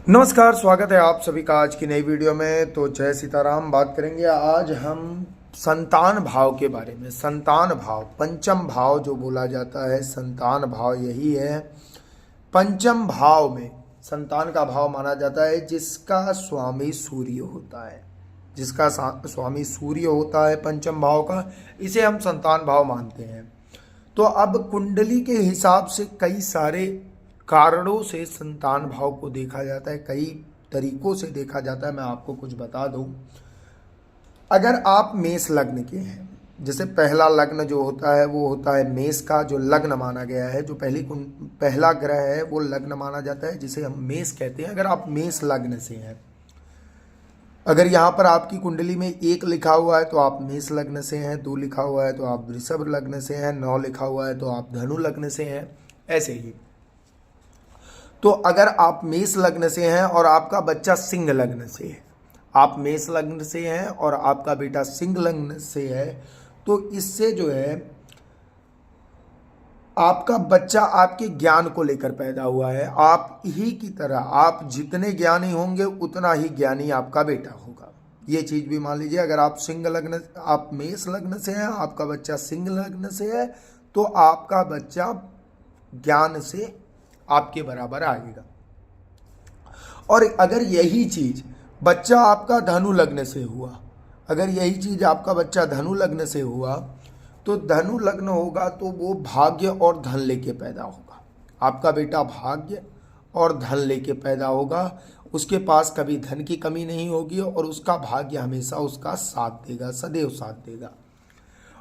नमस्कार, स्वागत है आप सभी का आज की नई वीडियो में। तो जय सीताराम। बात करेंगे आज हम संतान भाव के बारे में। संतान भाव, पंचम भाव जो बोला जाता है, संतान भाव यही है। पंचम भाव में संतान का भाव माना जाता है जिसका स्वामी सूर्य होता है। जिसका स्वामी सूर्य होता है पंचम भाव का, इसे हम संतान भाव मानते हैं। तो अब कुंडली के हिसाब से कई सारे कारणों से संतान भाव को देखा जाता है, कई तरीकों से देखा जाता है। मैं आपको कुछ बता दूं। अगर आप मेष लग्न के हैं, जैसे पहला लग्न जो होता है वो होता है मेष का, जो लग्न माना गया है, जो पहला ग्रह है वो लग्न माना जाता है, जिसे हम मेष कहते हैं। अगर आप मेष लग्न से हैं, अगर यहाँ पर आपकी कुंडली में 1 लिखा हुआ है तो आप मेष लग्न से हैं, 2 लिखा हुआ है तो आप वृषभ लग्न से हैं, 9 लिखा हुआ है तो आप धनु लग्न से हैं, ऐसे ही। तो अगर आप मेष लग्न से हैं और आपका बच्चा सिंह लग्न से है, आप मेष लग्न से हैं और आपका बेटा सिंह लग्न से है, तो इससे जो है आपका बच्चा आपके ज्ञान को लेकर पैदा हुआ है। आप ही की तरह, आप जितने ज्ञानी होंगे उतना ही ज्ञानी आपका बेटा होगा। ये चीज भी मान लीजिए। अगर आप सिंह लग्न, आप मेष लग्न से हैं, आपका बच्चा सिंह लग्न से है, तो आपका बच्चा ज्ञान से आपके बराबर आएगा। और अगर यही चीज बच्चा आपका धनु लग्न से हुआ, अगर यही चीज आपका बच्चा धनु लग्न से हुआ, तो धनु लग्न होगा तो वो भाग्य और धन लेके पैदा होगा। आपका बेटा भाग्य और धन लेके पैदा होगा। उसके पास कभी धन की कमी नहीं होगी और उसका भाग्य हमेशा उसका साथ देगा, सदैव साथ देगा।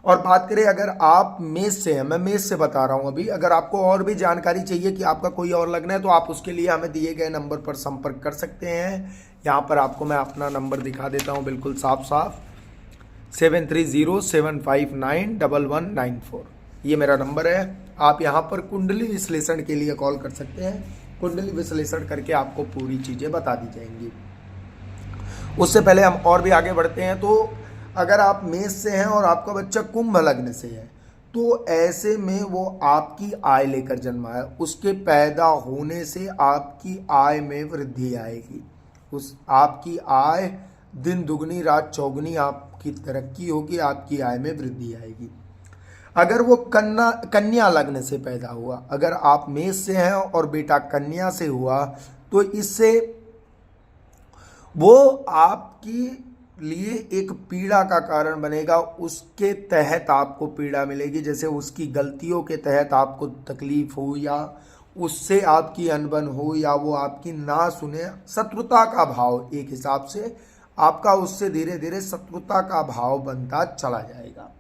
और बात करें अगर आप मेष से हैं, मैं मेष से बता रहा हूं अभी, अगर आपको और भी जानकारी चाहिए कि आपका कोई और लग्न है तो आप उसके लिए हमें दिए गए नंबर पर संपर्क कर सकते हैं। यहाँ पर आपको मैं अपना नंबर दिखा देता हूँ बिल्कुल साफ साफ, 7307591194। ये मेरा नंबर है। आप यहाँ पर कुंडली विश्लेषण के लिए कॉल कर सकते हैं। कुंडली विश्लेषण करके आपको पूरी चीज़ें बता दी जाएंगी। उससे पहले हम और भी आगे बढ़ते हैं। तो अगर आप मेष से हैं और आपका बच्चा कुंभ लग्न से है, तो ऐसे में वो आपकी आय लेकर जन्मा है। उसके पैदा होने से आपकी आय में वृद्धि आएगी। उस आपकी आय दिन दुगनी रात चौगुनी आपकी तरक्की होगी, आपकी आय में वृद्धि आएगी। अगर वो कन्या लग्न से पैदा हुआ, अगर आप मेष से हैं और बेटा कन्या से हुआ, तो इससे वो आपकी लिए एक पीड़ा का कारण बनेगा। उसके तहत आपको पीड़ा मिलेगी, जैसे उसकी गलतियों के तहत आपको तकलीफ हो, या उससे आपकी अनबन हो, या वो आपकी ना सुने। शत्रुता का भाव, एक हिसाब से आपका उससे धीरे धीरे शत्रुता का भाव बनता चला जाएगा।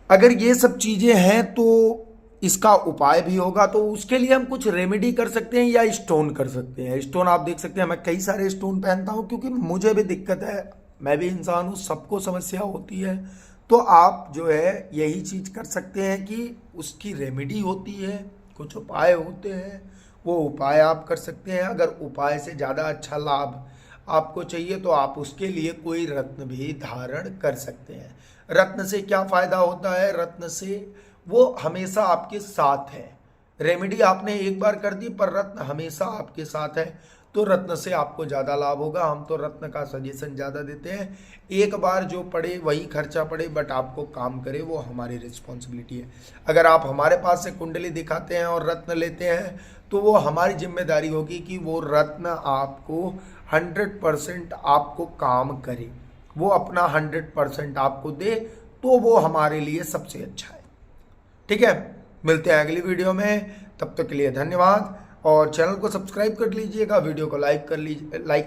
अगर ये सब चीजें हैं तो इसका उपाय भी होगा। तो उसके लिए हम कुछ रेमेडी कर सकते हैं या स्टोन कर सकते हैं। स्टोन आप देख सकते हैं, मैं कई सारे स्टोन पहनता हूं क्योंकि मुझे भी दिक्कत है, मैं भी इंसान हूं, सबको समस्या होती है। तो आप जो है यही चीज कर सकते हैं कि उसकी रेमेडी होती है, कुछ उपाय होते हैं, वो उपाय आप कर सकते हैं। अगर उपाय से ज़्यादा अच्छा लाभ आपको चाहिए तो आप उसके लिए कोई रत्न भी धारण कर सकते हैं। रत्न से क्या फायदा होता है? रत्न से वो हमेशा आपके साथ है। रेमेडी आपने एक बार कर दी, पर रत्न हमेशा आपके साथ है, तो रत्न से आपको ज़्यादा लाभ होगा। हम तो रत्न का सजेशन ज़्यादा देते हैं। एक बार जो पड़े वही खर्चा पड़े, बट आपको काम करे वो हमारी रिस्पॉन्सिबिलिटी है। अगर आप हमारे पास से कुंडली दिखाते हैं और रत्न लेते हैं तो वो हमारी जिम्मेदारी होगी कि वो रत्न आपको 100% आपको काम करे, वो अपना 100% आपको दे, तो वो हमारे लिए सबसे अच्छा है। ठीक है, मिलते हैं अगली वीडियो में। तब तक के लिए धन्यवाद। और चैनल को सब्सक्राइब कर लीजिएगा, वीडियो को लाइक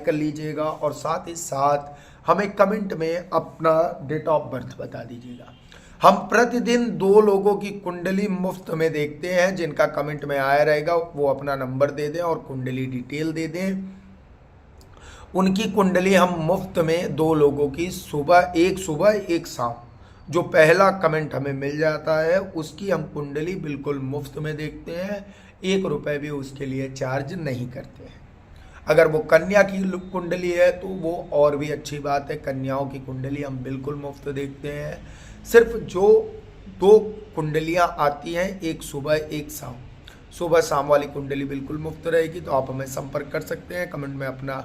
कर लीजिएगा, और साथ ही साथ हमें कमेंट में अपना डेट ऑफ बर्थ बता दीजिएगा। हम प्रतिदिन 2 लोगों की कुंडली मुफ्त में देखते हैं। जिनका कमेंट में आया रहेगा वो अपना नंबर दे दें और कुंडली डिटेल दे दें। उनकी कुंडली हम मुफ्त में 2 लोगों की सुबह एक शाम, जो पहला कमेंट हमें मिल जाता है उसकी हम कुंडली बिल्कुल मुफ्त में देखते हैं। 1 रुपये भी उसके लिए चार्ज नहीं करते हैं। अगर वो कन्या की कुंडली है तो वो और भी अच्छी बात है। कन्याओं की कुंडली हम बिल्कुल मुफ्त देखते हैं। सिर्फ जो 2 कुंडलियां आती हैं, एक सुबह एक शाम, सुबह शाम वाली कुंडली बिल्कुल मुफ्त रहेगी, तो आप हमें संपर्क कर सकते हैं। कमेंट में अपना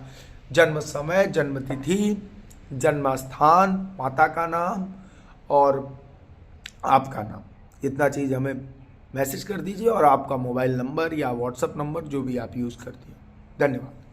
जन्म समय, जन्म तिथि, जन्म स्थान, माता का नाम और आपका नाम, इतना चीज़ हमें मैसेज कर दीजिए, और आपका मोबाइल नंबर या व्हाट्सएप नंबर जो भी आप यूज़ करती हैं। धन्यवाद।